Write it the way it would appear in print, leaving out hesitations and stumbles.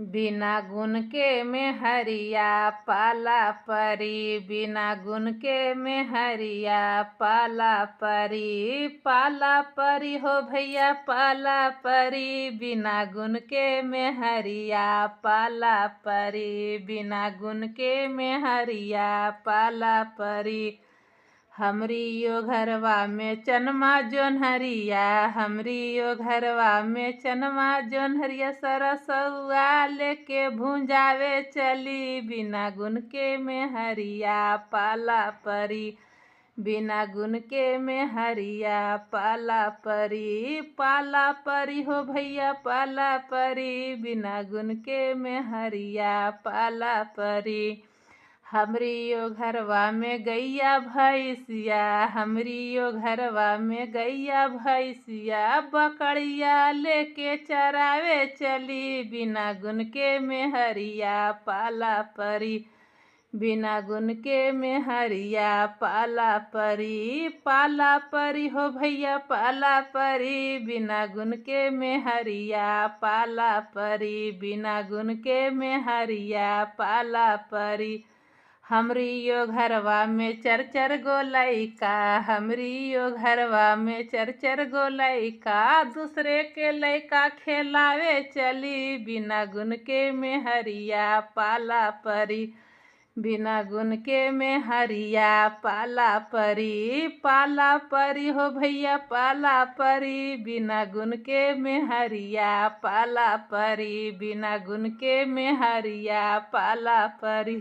बिना गुण के में हरिया पाला परी, बिना गुण के में हरिया पाला परी। पाला परी हो भैया पाला परी, बिना गुण के में हरिया पाला परी, बिना गुण के में हरिया पाला परी। हमरी यो घरवा में चनमा जोन्हरिया, हमरी यो घरवा में चनमा जोन्हरिया, सरसौआ लेके भूंजावे चली, बिना गुण के में हरिया पाला परी, बिना गुण के में हरिया पाला परी। पाला परी हो भैया पाला परी, बिना गुण के में हरिया पाला परी। हमरी यो घरवा में गैया भैंसिया, हमरी यो घरवा में गैया भैंसिया, बकरिया लेके चरावे चली, बिना गुण के में हरिया पाला परी, बिना गुण के में हरिया पाला परी। पाला परी हो भैया पाला परी, बिना गुण के में हरिया पाला परी, बिना गुण के में हरिया पाला परी। हमरी यो घरवा में चर चर गो लइका, हमरी यो घरवा में चर चर गो लइका, दूसरे के लइका खेलावे चली, बिना गुण के में हरिया पाला परी, बिना गुण के में हरिया पाला परी। पाला परी हो भैया पाला परी, बिना गुण के में हरिया पाला परी, बिना गुण के में हरिया पाला परी।